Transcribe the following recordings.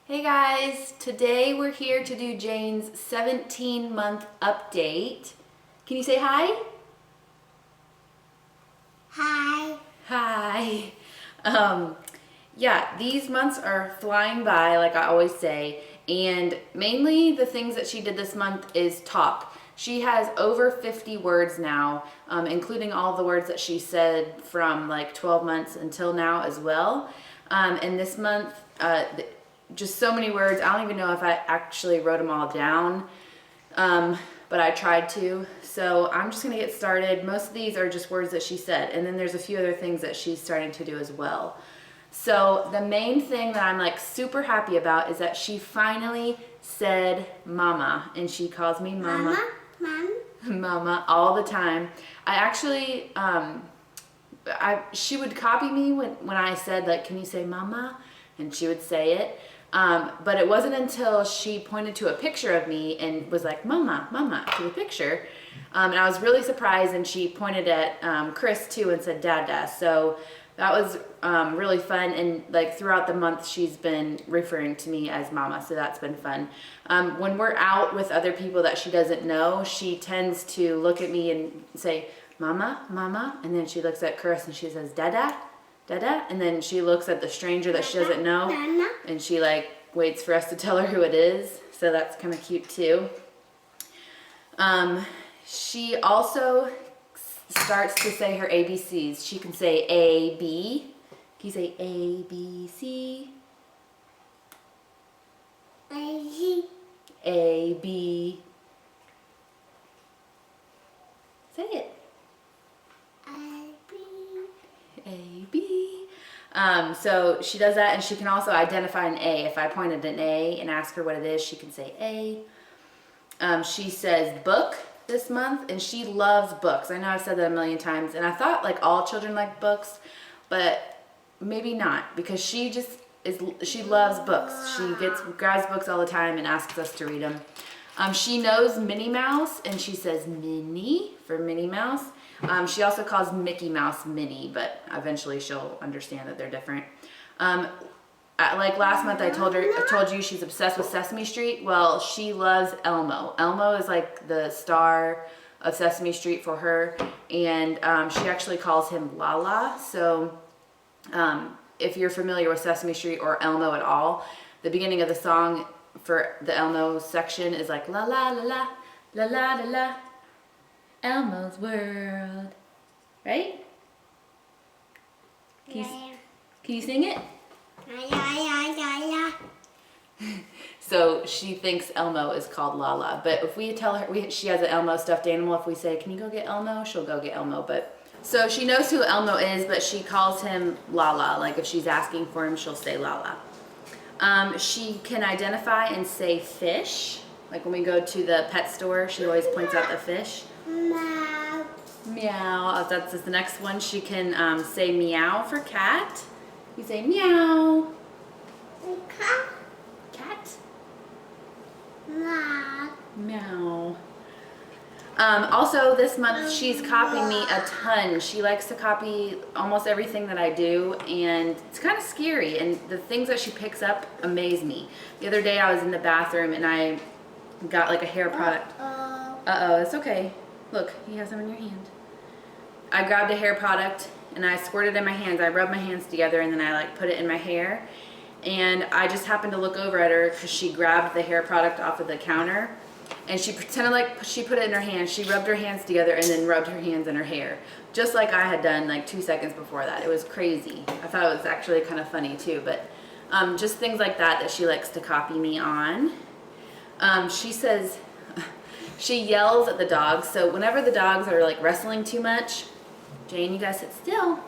Hey guys, today we're here to do Jane's 17-month update. Can you say hi? Hi. Hi. Yeah, these months are flying by, like I always say, and mainly the things that she did this month is talk. She has over 50 words now, including all the words that she said from like 12 months until now as well. And this month, just so many words. I don't even know if I actually wrote them all down, but I tried to. So I'm just gonna get started. Most of these are just words that she said, and then there's a few other things that she's starting to do as well. So the main thing that I'm like super happy about is that she finally said mama, and she calls me mama. Mom. Mama all the time. I actually, she would copy me when I said like, can you say mama? And she would say it. But it wasn't until she pointed to a picture of me and was like, mama, mama, to the picture. And I was really surprised, and she pointed at Chris too and said dada. So that was really fun, and like throughout the month she's been referring to me as mama, so that's been fun. When we're out with other people that she doesn't know, she tends to look at me and say mama, mama, and then she looks at Chris and she says dada, dada, and then she looks at the stranger that she doesn't know, and she like waits for us to tell her who it is, so that's kind of cute too. She also starts to say her ABCs. She can say A, B. Can you say A, B, C? A, B. Say it. A, B. So she does that, and she can also identify an A. If I pointed an A and ask her what it is, she can say A. She says book this month, and she loves books. I know I've said that a million times, and I thought like all children like books, but maybe not, because she loves books. She grabs books all the time and asks us to read them. She knows Minnie Mouse, and she says Minnie for Minnie Mouse. She also calls Mickey Mouse Minnie, but eventually she'll understand that they're different. Like last month I told you she's obsessed with Sesame Street. Well, she loves Elmo. Elmo is like the star of Sesame Street for her, and she actually calls him Lala. So if you're familiar with Sesame Street or Elmo at all, the beginning of the song for the Elmo section is like la la la la la la la la, Elmo's World, right? Can you sing it? So she thinks Elmo is called Lala, but if we tell her she has an Elmo stuffed animal, if we say, can you go get Elmo, she'll go get Elmo. But so she knows who Elmo is, but she calls him Lala. Like if she's asking for him, she'll say Lala. She can identify and say fish. Like when we go to the pet store, she always points out the fish. Meow. Meow. That's the next one. She can say meow for cat. You say meow. Cat. Meow. Also this month she's copying me a ton. She likes to copy almost everything that I do, and it's kind of scary, and the things that she picks up amaze me. The other day I was in the bathroom and I got like a hair product. Uh-oh, it's okay. Look, you have some in your hand. I grabbed a hair product and I squirted it in my hands. I rubbed my hands together and then I like put it in my hair. And I just happened to look over at her because she grabbed the hair product off of the counter, and she pretended like she put it in her hand. She rubbed her hands together and then rubbed her hands in her hair, just like I had done like 2 seconds before that. It was crazy. I thought it was actually kind of funny too, but just things like that she likes to copy me on. She says, she yells at the dogs. So whenever the dogs are like wrestling too much, Jane, you guys sit still.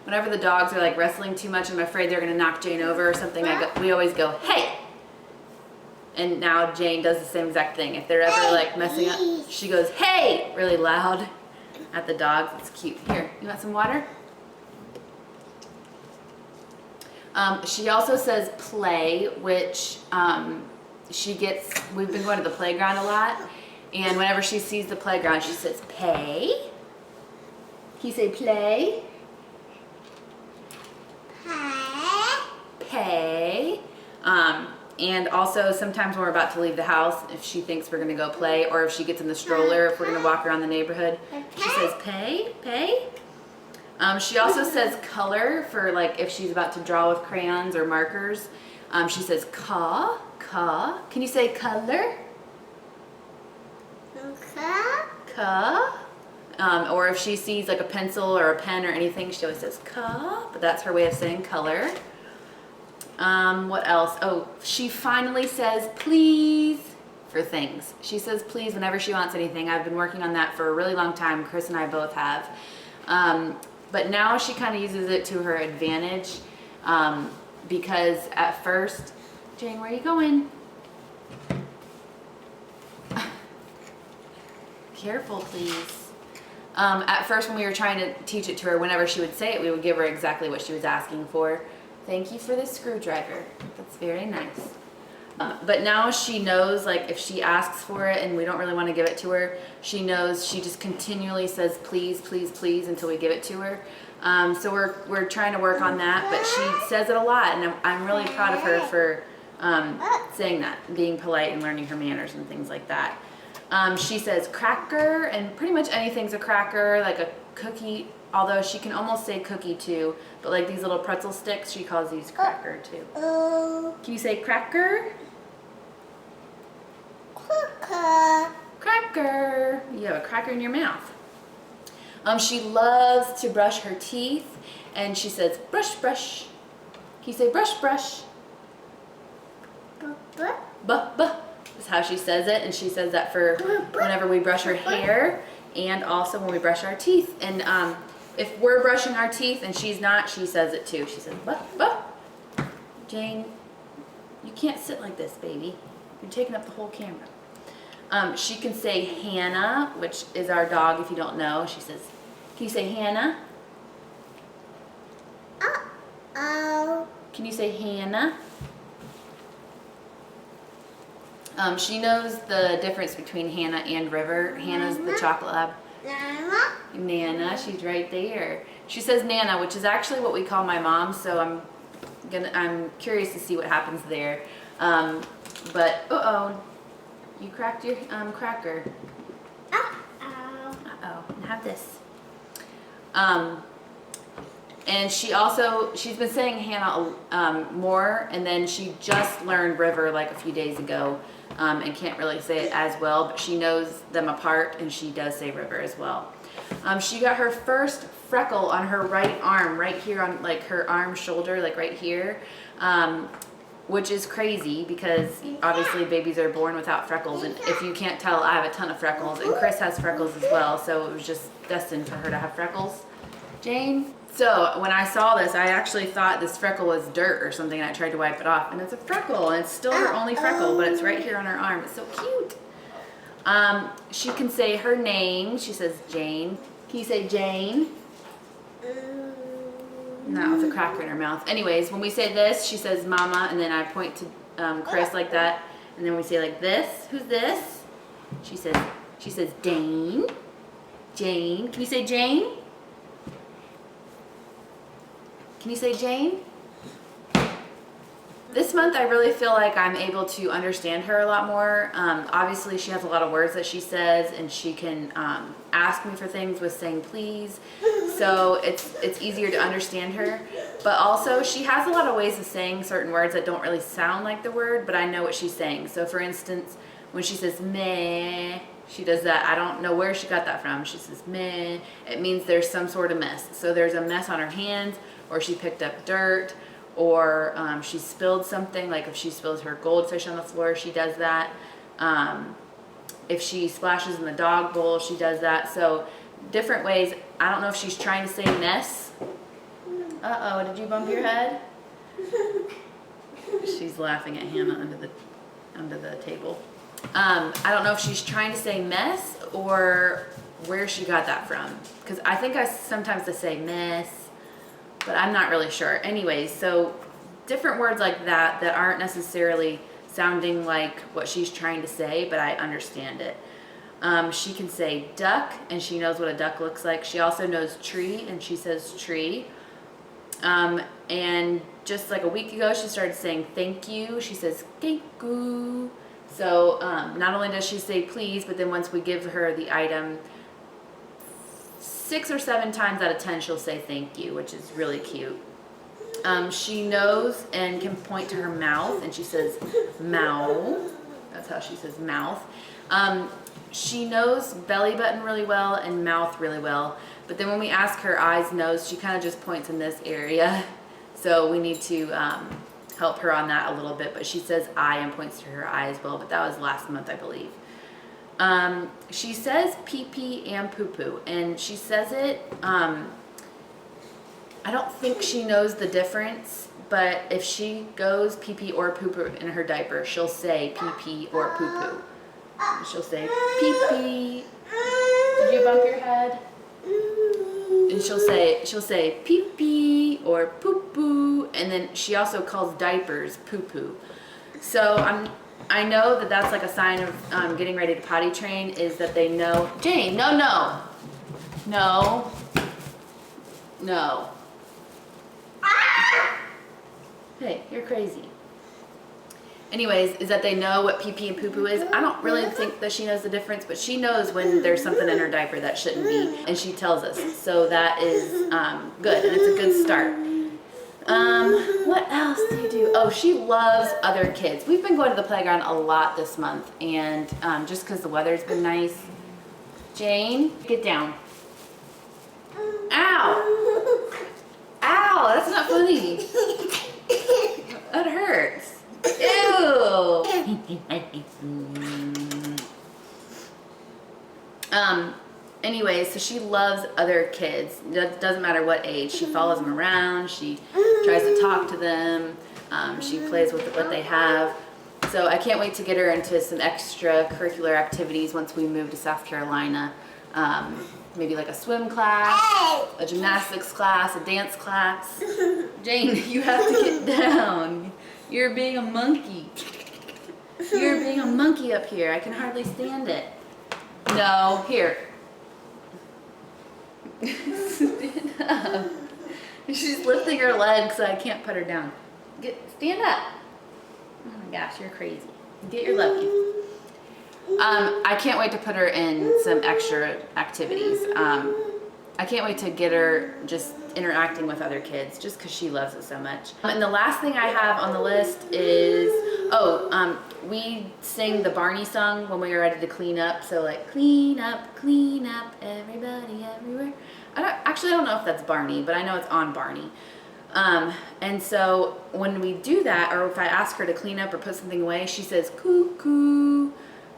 Whenever the dogs are like wrestling too much, I'm afraid they're gonna knock Jane over or something, we always go, hey! And now Jane does the same exact thing. If they're ever like messing up, she goes, hey! Really loud at the dogs. It's cute. Here, you want some water? She also says play, which we've been going to the playground a lot, and whenever she sees the playground, she says pay. Can you say play? Pay. And also sometimes when we're about to leave the house, if she thinks we're gonna go play, or if she gets in the stroller, if we're gonna walk around the neighborhood, she says pay, pay. She also says color for like if she's about to draw with crayons or markers. She says ka, ka. Can you say color? Ka. Or if she sees like a pencil or a pen or anything, she always says ka, but that's her way of saying color. What else? Oh, she finally says please for things. She says please whenever she wants anything. I've been working on that for a really long time. Chris and I both have. But now she kind of uses it to her advantage, because at first, Jane, where are you going? Careful, please. At first when we were trying to teach it to her, whenever she would say it, we would give her exactly what she was asking for. Thank you for the screwdriver. That's very nice. But now she knows, like, if she asks for it and we don't really want to give it to her, she knows she just continually says please, please, please until we give it to her. So we're trying to work on that, but she says it a lot, and I'm really proud of her for saying that, being polite and learning her manners and things like that. She says cracker, and pretty much anything's a cracker, like a cookie, although she can almost say cookie too, but like these little pretzel sticks, she calls these cracker too. Can you say cracker? Cracker. You have a cracker in your mouth. She loves to brush her teeth, and she says brush, brush. Can you say brush, brush? Buh. Is how she says it, and she says that for whenever we brush her hair and also when we brush our teeth. And if we're brushing our teeth and she's not, she says it too. She says buh, buh. Jane, you can't sit like this, baby. You're taking up the whole camera. She can say Hannah, which is our dog if you don't know. She says, can you say Hannah? Uh-oh. Can you say Hannah? She knows the difference between Hannah and River. Hannah's the chocolate lab. Nana, she's right there. She says Nana, which is actually what we call my mom, so I'm curious to see what happens there. But uh-oh, you cracked your cracker. Uh-oh, have this. And she's been saying Hannah more, and then she just learned River like a few days ago, and can't really say it as well, but she knows them apart, and she does say River as well. She got her first freckle on her right arm, right here on like her arm shoulder, like right here, which is crazy because obviously babies are born without freckles, and if you can't tell, I have a ton of freckles, and Chris has freckles as well, so it was just destined for her to have freckles. Jane? So when I saw this, I actually thought this freckle was dirt or something, and I tried to wipe it off, and it's a freckle, and it's still her only freckle, but it's right here on her arm. It's so cute. She can say her name. She says Jane. Can you say Jane? No, with a cracker in her mouth. Anyways, when we say this, she says Mama, and then I point to Chris like that, and then we say like this. Who's this? She says Dane. Jane. Can you say Jane? Can you say Jane? This month I really feel like I'm able to understand her a lot more. Obviously she has a lot of words that she says, and she can ask me for things with saying please. So it's easier to understand her. But also she has a lot of ways of saying certain words that don't really sound like the word, but I know what she's saying. So for instance, when she says meh, she does that. I don't know where she got that from. She says meh. It means there's some sort of mess. So there's a mess on her hands, or she picked up dirt, or she spilled something, like if she spills her goldfish on the floor, she does that. If she splashes in the dog bowl, she does that. So different ways. I don't know if she's trying to say mess. Uh-oh, did you bump your head? She's laughing at Hannah under the table. I don't know if she's trying to say mess or where she got that from, because I think I sometimes say mess, but I'm not really sure. Anyways, so different words like that aren't necessarily sounding like what she's trying to say, but I understand it. She can say duck, and she knows what a duck looks like. She also knows tree, and she says tree. And just like a week ago, she started saying thank you. She says thank you. So not only does she say please, but then once we give her the item, 6 or 7 times out of 10 she'll say thank you, which is really cute. She knows and can point to her mouth, and she says mouth. That's how she says mouth. She knows belly button really well and mouth really well, but then when we ask her eyes, nose, she kind of just points in this area. So we need to help her on that a little bit, but she says eye and points to her eye as well, but that was last month, I believe. She says pee pee and poo poo, and she says it, I don't think she knows the difference, but if she goes pee pee or poo poo in her diaper, she'll say pee pee or poo poo. She'll say pee pee. Did you bump your head? And she'll say pee pee or poo poo, and then she also calls diapers poo poo. So I know that that's like a sign of getting ready to potty train, is that they know. Jane, no. Hey, you're crazy. Anyways, is that they know what pee pee and poo poo is. I don't really think that she knows the difference, but she knows when there's something in her diaper that shouldn't be, and she tells us. So that is good, and it's a good start. What else do you do? Oh, she loves other kids. We've been going to the playground a lot this month, and just because the weather's been nice. Jane, get down. Ow! Ow, that's not funny. That hurts. Ew. Anyways, so she loves other kids. Doesn't matter what age. She follows them around. She tries to talk to them. She plays with what they have. So I can't wait to get her into some extracurricular activities once we move to South Carolina. Maybe like a swim class, a gymnastics class, a dance class. Jane, you have to get down. You're being a monkey. You're being a monkey up here. I can hardly stand it. No, here. Stand up. She's lifting her leg so I can't put her down. Stand up. Oh my gosh, you're crazy. Get your love. I can't wait to put her in some extra activities. I can't wait to get her just interacting with other kids just because she loves it so much. And the last thing I have on the list is, we sing the Barney song when we were ready to clean up. So like, clean up, everybody, everywhere. I don't know if that's Barney, but I know it's on Barney. And so when we do that, or if I ask her to clean up or put something away, she says, cuckoo.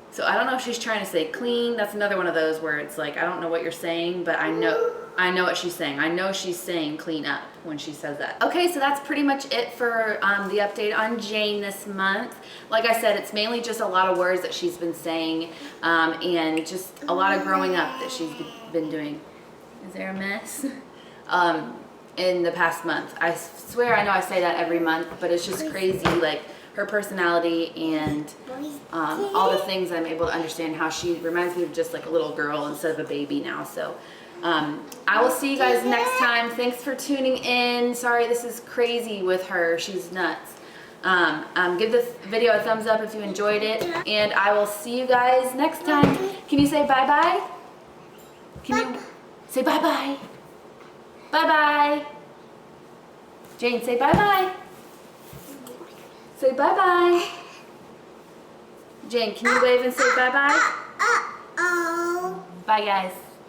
So I don't know if she's trying to say clean. That's another one of those where it's like, I don't know what you're saying, but I know what she's saying. I know she's saying clean up when she says that. Okay, so that's pretty much it for the update on Jane this month. Like I said, it's mainly just a lot of words that she's been saying, and just a lot of growing up that she's been doing. Is there a mess? In the past month. I swear I know I say that every month, but it's just crazy, like her personality and all the things I'm able to understand, how she reminds me of just like a little girl instead of a baby now. So I will see you guys next time. Thanks for tuning in. Sorry this is crazy with her. She's nuts. Give this video a thumbs up if you enjoyed it, and I will see you guys next time. Can you say bye-bye? Can you say bye-bye? Bye-bye. Jane, say bye-bye. Say bye-bye. Jane, can you wave and say bye-bye? Uh-oh. Bye, guys.